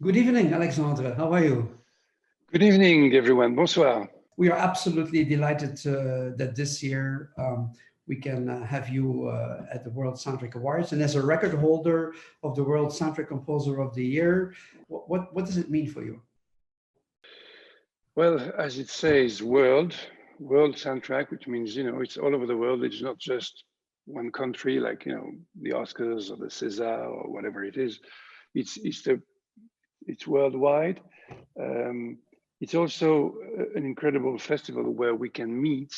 Good evening, Alexandre. How are you? Good evening, everyone. Bonsoir. We are absolutely delighted that this year we can have you at the World Soundtrack Awards. And as a record holder of the World Soundtrack Composer of the Year, what does it mean for you? Well, as it says, world soundtrack, which means, it's all over the world. It's not just one country, like, the Oscars or the César or whatever it is. It's worldwide. It's also an incredible festival where we can meet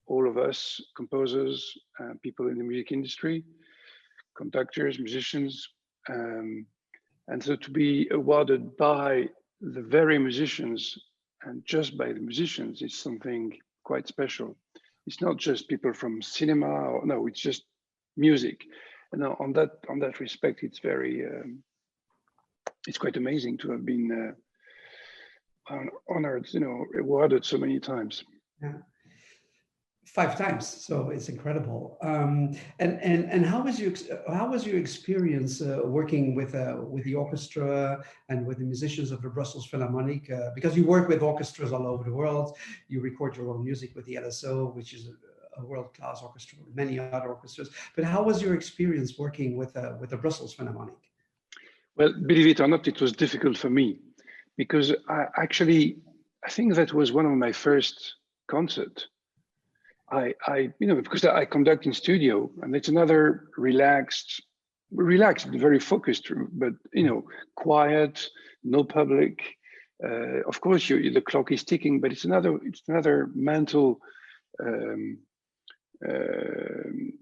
all of us, composers, people in the music industry, conductors, musicians. And so to be awarded by the very musicians and just by the musicians is something quite special. It's not just people from cinema, or no, it's just music. And on that respect, it's it's quite amazing to have been honored, awarded so many times. Yeah. 5 times, so it's incredible. And how was your experience working with the orchestra and with the musicians of the Brussels Philharmonic? Because you work with orchestras all over the world, you record your own music with the LSO, which is a world-class orchestra, many other orchestras. But how was your experience working with the Brussels Philharmonic? Well, believe it or not, it was difficult for me because I think that was one of my first concerts. Because I conduct in studio, and it's another relaxed, very focused, but quiet, no public. Of course, the clock is ticking, but it's another mental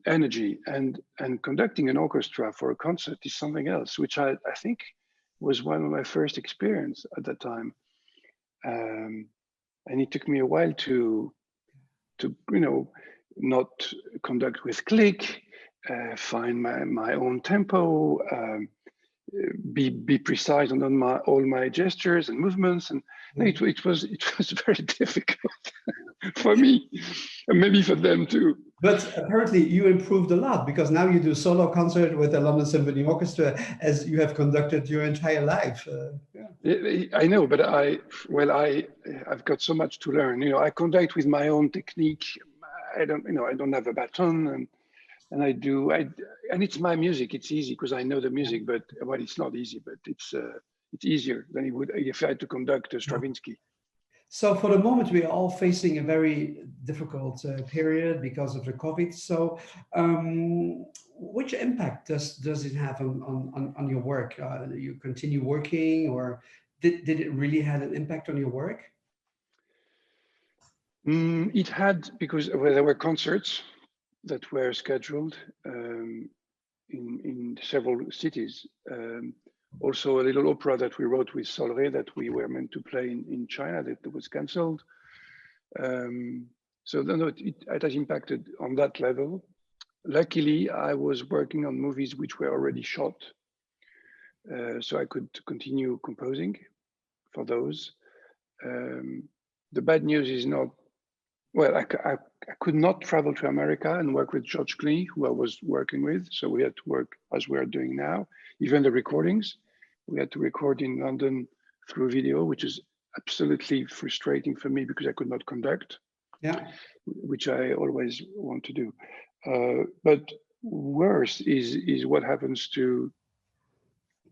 energy. And conducting an orchestra for a concert is something else, which I think was one of my first experience at that time. And it took me a while to not conduct with click, find my own tempo, be precise on all my gestures and movements, and it was very difficult for me, and maybe for them too. But apparently you improved a lot because now you do solo concert with the London Symphony Orchestra as you have conducted your entire life. Yeah. I know, but I've got so much to learn. I conduct with my own technique. I don't have a baton, and and it's my music. It's easy because I know the music, but it's not easy. But it's easier than it would if I had to conduct a Stravinsky. So for the moment, we are all facing a very difficult period because of the COVID. So which impact does it have on your work? You continue working, or did it really have an impact on your work? It had, because there were concerts that were scheduled in several cities. Also, a little opera that we wrote with Solré that we were meant to play in China that was cancelled. So no, it has impacted on that level. Luckily, I was working on movies which were already shot, so I could continue composing for those. The bad news is not, well, I could not travel to America and work with George Clooney, who I was working with. So we had to work as we are doing now. Even the recordings, we had to record in London through video, which is absolutely frustrating for me because I could not conduct, which I always want to do. But worse is what happens to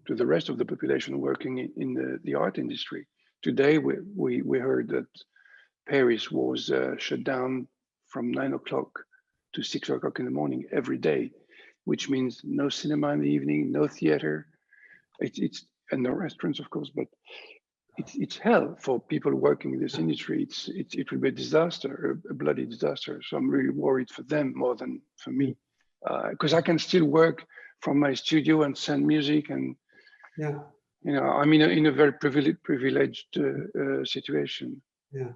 the rest of the population working in the art industry. Today, we heard that Paris was shut down from 9 o'clock to 6 o'clock in the morning every day, which means no cinema in the evening, no theater. And no restaurants, of course, but it's hell for people working in this industry. It will be a disaster, a bloody disaster. So I'm really worried for them more than for me, because I can still work from my studio and send music, and I'm in a very privileged situation. Yeah.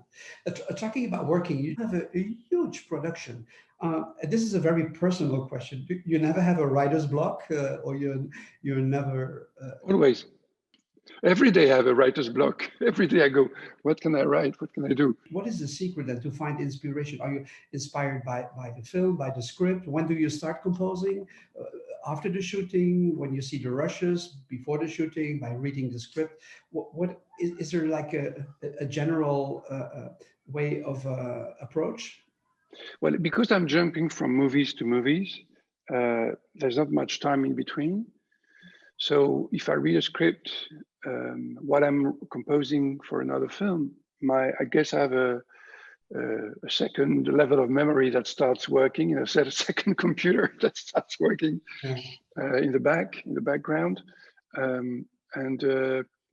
Talking about working, you have a huge production. This is a very personal question. You never have a writer's block, or you're never... Always. Every day I have a writer's block. Every day I go, what can I write? What can I do? What is the secret then to find inspiration? Are you inspired by the film, by the script? When do you start composing? after the shooting, when you see the rushes, before the shooting, by reading the script? What is there like a general way of approach? Well, because I'm jumping from movies to movies, there's not much time in between. So if I read a script, while I'm composing for another film, I guess I have a second level of memory that starts working, a second computer that starts working Yeah. in the background.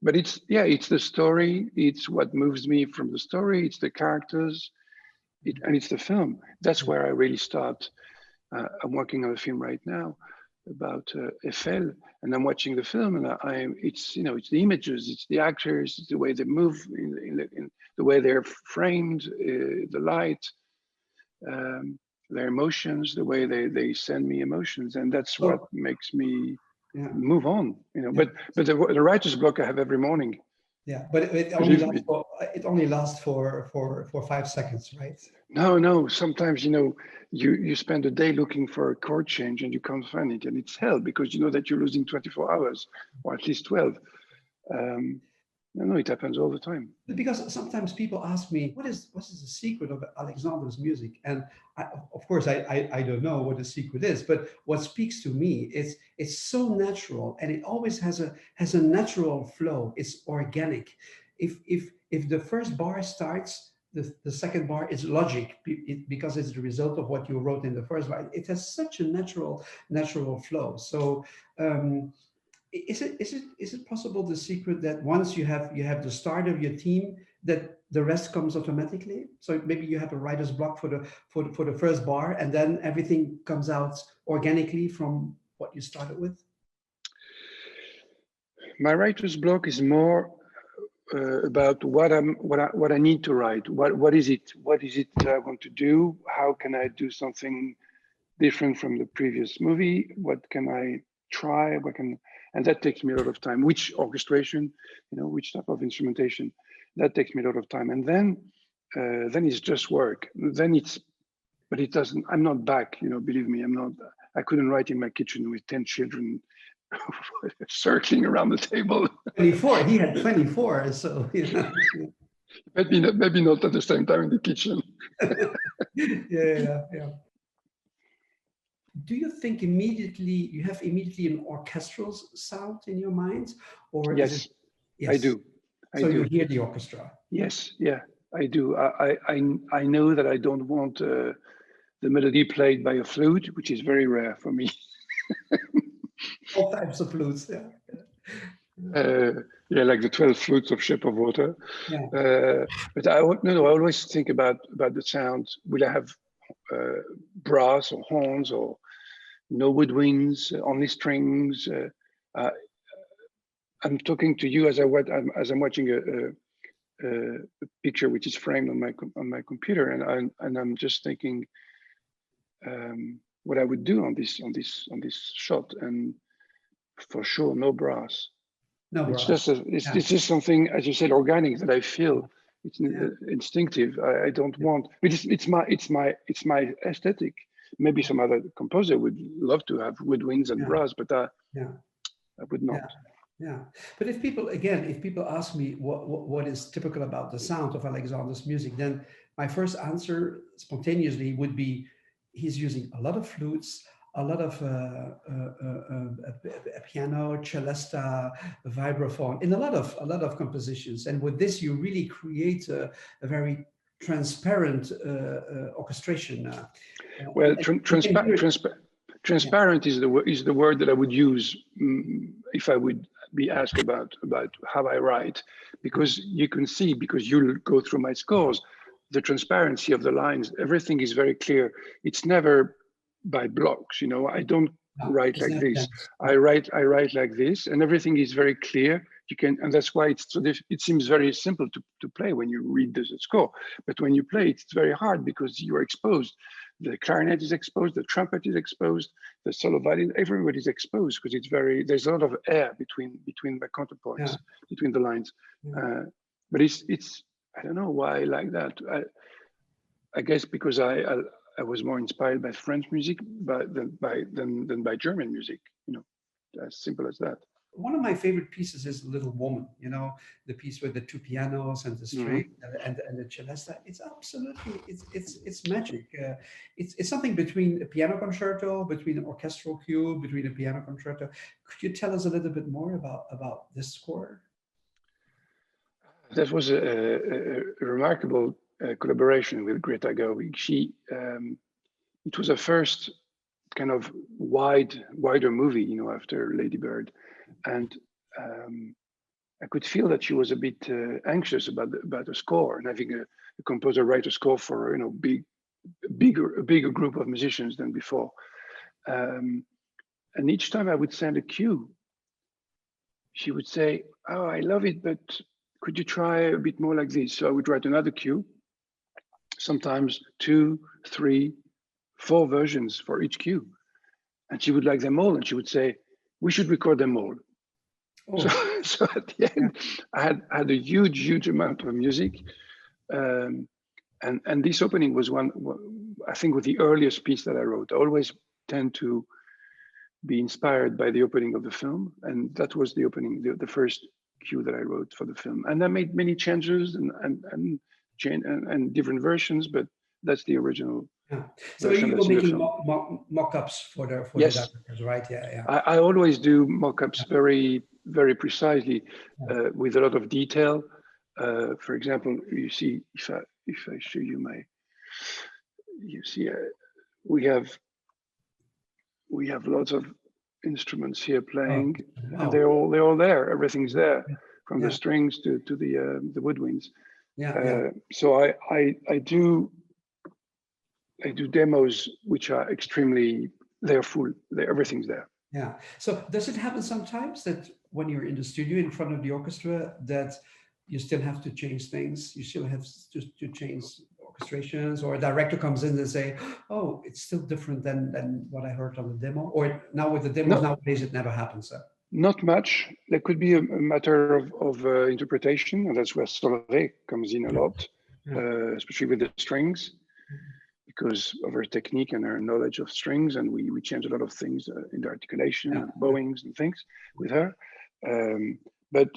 But it's the story, it's what moves me from the story, it's the characters, and it's the film. That's where I really start. I'm working on a film right now about Eiffel, and I'm watching the film, and it's the images, it's the actors, it's the way they move, in the way they're framed, the light, their emotions, the way they send me emotions, and that's what makes me move on. But the writer's block I have every morning. Yeah, but it only lasts for 5 seconds, right? No. Sometimes you spend a day looking for a chord change and you can't find it, and it's hell because you know that you're losing 24 hours or at least 12. No, it happens all the time. Because sometimes people ask me, what is the secret of Alexandre's music? And of course, I don't know what the secret is, but what speaks to me is it's so natural, and it always has a natural flow. It's organic. If the first bar starts, the second bar is logic because it's the result of what you wrote in the first bar. It has such a natural flow. So. Is it possible, the secret, that once you have the start of your team, that the rest comes automatically? So maybe you have a writer's block for the first bar, and then everything comes out organically from what you started with. My writer's block is more about what I need to write. What is it that I want to do? How can I do something different from the previous movie? What can I try? And that takes me a lot of time. Which orchestration, which type of instrumentation, that takes me a lot of time. And then it's just work. But it doesn't. I'm not back. Believe me, I'm not. I couldn't write in my kitchen with 10 children circling around the table. 24. He had 24. So maybe not at the same time in the kitchen. Yeah. Do you think you have immediately an orchestral sound in your mind, or yes, I do. So you hear the orchestra? Yes, yeah, I do. I know that I don't want the melody played by a flute, which is very rare for me. All types of flutes, yeah. Like the 12 flutes of Shape of Water. Yeah. But I always think about the sound. Will I have brass or horns or no woodwinds, only strings? I'm talking to you as I'm watching a picture which is framed on my computer, and I'm just thinking what I would do on this shot, and for sure no brass. No it's brass. It's just something, as you said, organic, that I feel. It's instinctive. I don't want, but it's my aesthetic. Maybe some other composer would love to have woodwinds and brass, but I would not. Yeah, but if people ask me what is typical about the sound of Alexandre's music, then my first answer spontaneously would be he's using a lot of flutes, a lot of piano, celesta, vibraphone in a lot of compositions, and with this you really create a very transparent orchestration. Well, transparent is the word that I would use if I would be asked about how I write, because you can see, because you'll go through my scores, the transparency of the lines. Everything is very clear. It's never by blocks. I don't write like this. I write like this, and everything is very clear. And that's why it seems very simple to play when you read the score, but when you play it's very hard because you are exposed. The clarinet is exposed, the trumpet is exposed, the solo violin, everybody is exposed because there's a lot of air between the counterpoints, between the lines. But it's I don't know why I like that. I guess because I was more inspired by French music than by German music. You know, as simple as that. One of my favorite pieces is Little Woman, you know, the piece with the two pianos and the string and the celesta. It's absolutely, it's magic. It's something between a piano concerto, between an orchestral cue, between a piano concerto. Could you tell us a little bit more about this score? That was a remarkable collaboration with Greta Gerwig. It was a first kind of wider movie, you know, after Lady Bird, and I could feel that she was a bit anxious about the score and having a composer write a score for, you know, a bigger group of musicians than before. And each time I would send a cue, she would say, "Oh, I love it, but could you try a bit more like this?" So I would write another cue, sometimes 2, 3, 4 versions for each cue. And she would like them all. And she would say, "We should record them all." Oh. So at the end, I had a huge amount of music. And this opening was one, I think, was the earliest piece that I wrote. I always tend to be inspired by the opening of the film. And that was the opening, the first cue that I wrote for the film. And I made many changes and different versions, but that's the original. Yeah. So you were making mock-ups for the directors, right? Yeah. I always do mock-ups very precisely, with a lot of detail. For example, you see, if I show you you see, we have lots of instruments here playing, and they're all there. Everything's there, from the strings to the woodwinds. So I do demos which are extremely, they're full. Everything's there. Yeah. So does it happen sometimes that when you're in the studio in front of the orchestra that you still have to change things? You still have to change orchestrations, or a director comes in and say, "Oh, it's still different than what I heard on the demo." Or now with the demos nowadays, it never happens. So. Not much. There could be a matter of interpretation, and that's where Solveig comes in a lot, especially with the strings, because of her technique and her knowledge of strings, and we change a lot of things in the articulation and bowings and things with her. But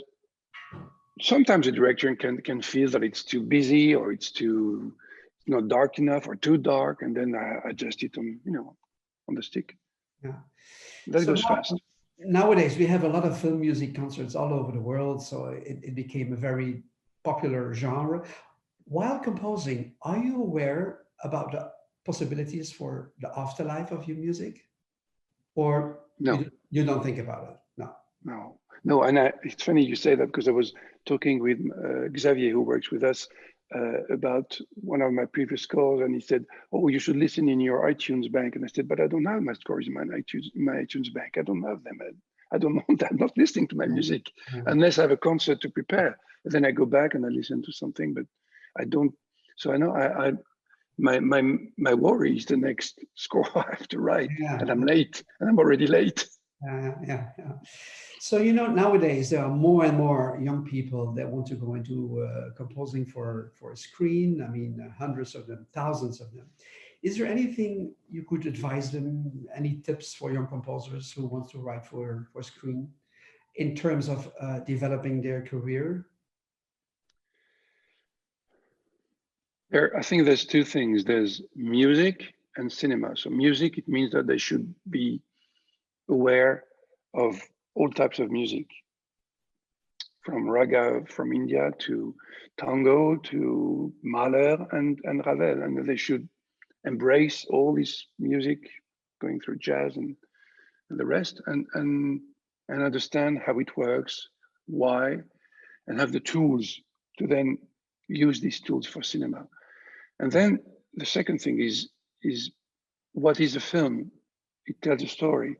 sometimes a director can feel that it's too busy, or it's not dark enough, or too dark, and then I adjust it on the stick. Yeah, that goes fast. Nowadays, we have a lot of film music concerts all over the world, so it became a very popular genre. While composing, are you aware about the possibilities for the afterlife of your music? Or no, you don't think about it? No. And it's funny you say that, because I was talking with Xavier, who works with us, about one of my previous scores, and he said, "Oh, you should listen in your iTunes bank." And I said, "But I don't have my scores in my iTunes bank. I don't have them. I don't know. I'm not listening to my music unless I have a concert to prepare. And then I go back and I listen to something, but I don't." So I know my worry is the next score I have to write, and I'm late, and I'm already late. Yeah. So, nowadays there are more and more young people that want to go into composing for a screen. I mean, hundreds of them, thousands of them. Is there anything you could advise them? Any tips for young composers who want to write for screen in terms of developing their career? I think there's two things. There's music and cinema. So music, it means that they should be aware of all types of music, from raga from India to tango to Mahler and Ravel, and they should embrace all this music, going through jazz and the rest, and understand how it works, why, and have the tools to then use these tools for cinema. And then the second thing is what is a film? It tells a story.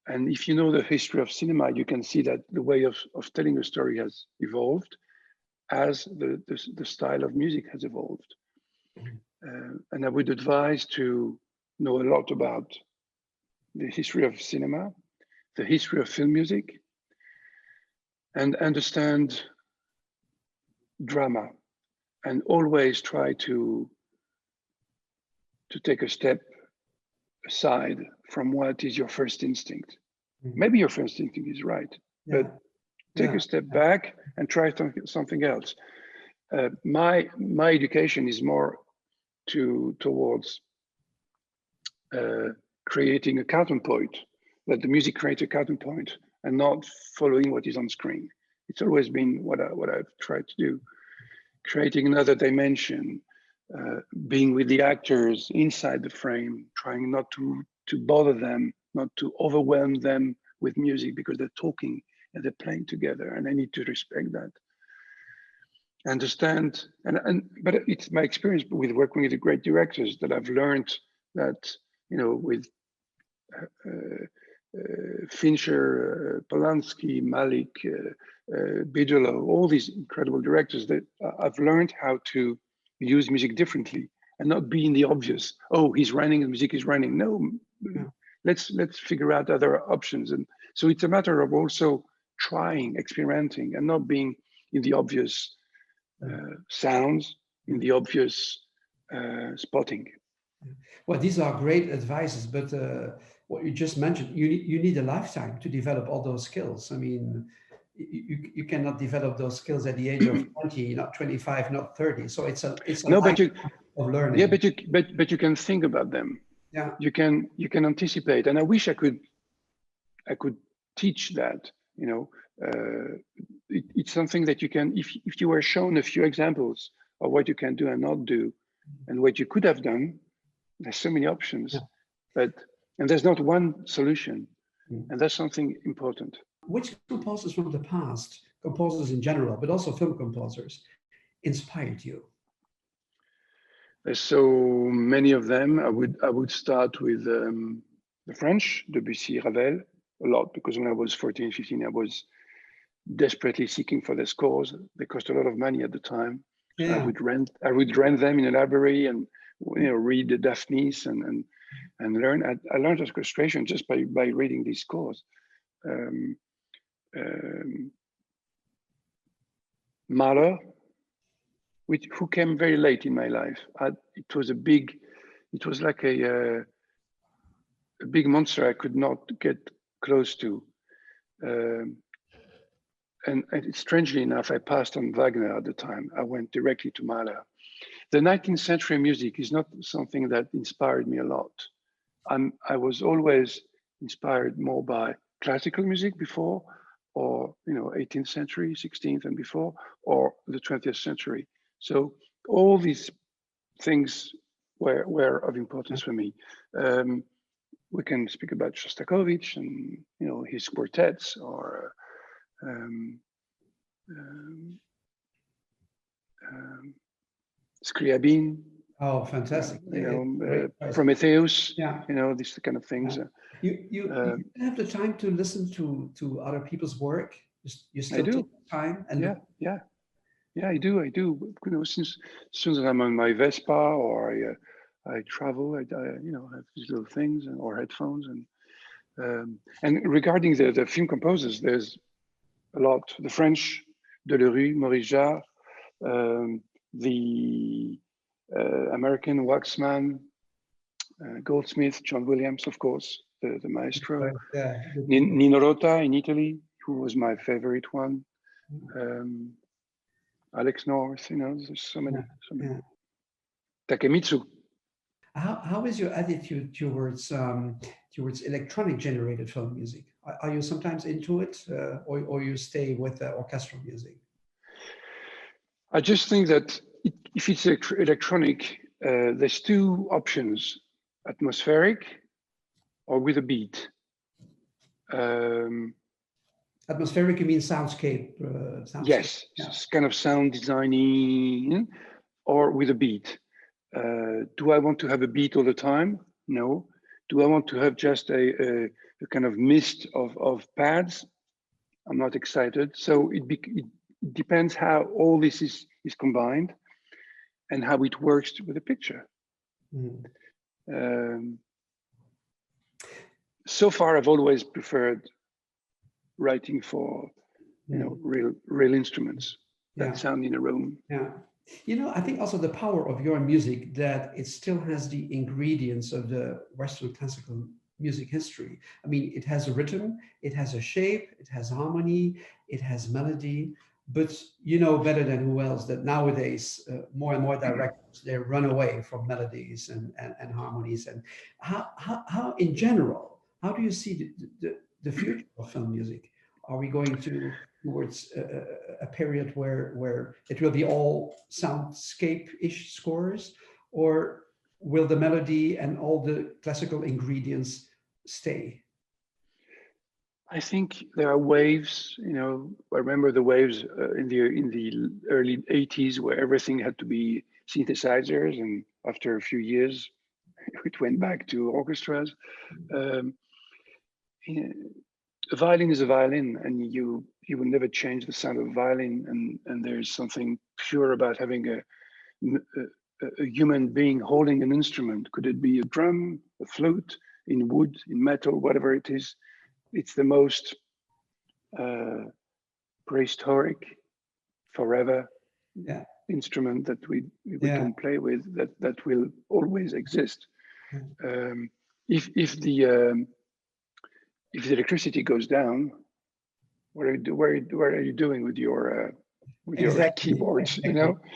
And if you know the history of cinema, you can see that the way of telling a story has evolved as the style of music has evolved. And I would advise to know a lot about the history of cinema, the history of film music, and understand drama, and always try to to take a step aside from what is your first instinct. Maybe your first instinct is right, but take a step back and try something else. My education is more towards creating a counterpoint, that the music creates a counterpoint and not following what is on screen. It's always been what I've tried to do, creating another dimension, being with the actors inside the frame, trying not to bother them, not to overwhelm them with music, because they're talking and they're playing together, and I need to respect that. Understand, but it's my experience with working with the great directors that I've learned that, you know, with Fincher, Polanski, Malik, Bigelow, all these incredible directors, that I've learned how to use music differently and not be in the obvious. Oh, he's running, the music is running. No, let's figure out other options. And so it's a matter of also trying, experimenting, and not being in the obvious sounds, in the obvious spotting. Well, these are great advices, but what you just mentioned, you need a lifetime to develop all those skills. I mean, you cannot develop those skills at the age of 20, not 25, not 30. So it's a no, but you of learning. Yeah, but you can think about them. Yeah, you can anticipate, and I wish I could teach that. You know, it's something that you can, if you were shown a few examples of what you can do and not do, and what you could have done. There's so many options, and there's not one solution, and that's something important. Which composers from the past, composers in general, but also film composers, inspired you? There's so many of them. I would start with the French, Debussy, Ravel, a lot, because when I was 14, 15, I was desperately seeking for their scores. They cost a lot of money at the time. So I would rent them in a library and, you know, read the Daphnis and learn. I learned orchestration just by reading these scores. Mahler, who came very late in my life. It was like a big monster I could not get close to. And strangely enough, I passed on Wagner at the time. I went directly to Mahler. The 19th century music is not something that inspired me a lot. I was always inspired more by classical music before, or, you know, 18th century, 16th and before, or the 20th century. So all these things were of importance for me. We can speak about Shostakovich and, you know, his quartets, or Scriabin. Oh, fantastic! Prometheus. You know, these kind of things. You have the time to listen to other people's work. You still take time. And I do. You know, since as soon as I'm on my Vespa or I travel, I you know, have these little things or headphones, and regarding the film composers, there's a lot. The French, Delerue, Maurice Jarre, the American Waxman, Goldsmith, John Williams, of course, the maestro. Nino Rota in Italy, who was my favorite one. Alex North, you know, there's so many. Takemitsu. How is your attitude towards electronic generated film music? Are you sometimes into it, or you stay with orchestral music? I just think that if it's electronic, there's two options: atmospheric or with a beat. Atmospheric, you mean soundscape? Yes, it's kind of sound designing, or with a beat. Do I want to have a beat all the time? No. Do I want to have just a kind of mist of pads? I'm not excited. So it depends how all this is combined and how it works with the picture. So far, I've always preferred writing for, you know, real instruments that sound in a room. I think also the power of your music that it still has the ingredients of the Western classical music history. I mean, it has a rhythm, it has a shape, it has harmony, it has melody. But you know better than who else that nowadays more and more directors they run away from melodies and harmonies. And how in general, how do you see the future of film music? Are we going towards a period where it will be all soundscape-ish scores, or will the melody and all the classical ingredients stay? I think there are waves. I remember the waves in the early '80s where everything had to be synthesizers, and after a few years, it went back to orchestras. Um, a violin is a violin, and you will never change the sound of a violin. And there's something pure about having a human being holding an instrument. Could it be a drum, a flute, in wood, in metal, whatever it is? It's the most prehistoric, forever Yeah. instrument that we Yeah. can play with, that will always exist. Yeah. If the electricity goes down, what are you doing with your Exactly. keyboards? Exactly.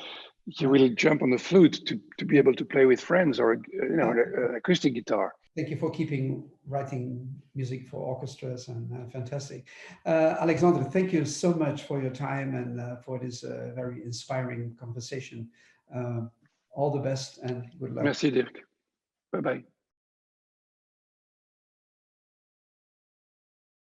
You will jump on the flute to be able to play with friends, or an acoustic guitar. Thank you for keeping writing music for orchestras, and fantastic. Alexandre, thank you so much for your time and for this very inspiring conversation. All the best and good luck. Merci, Dirk. Bye bye.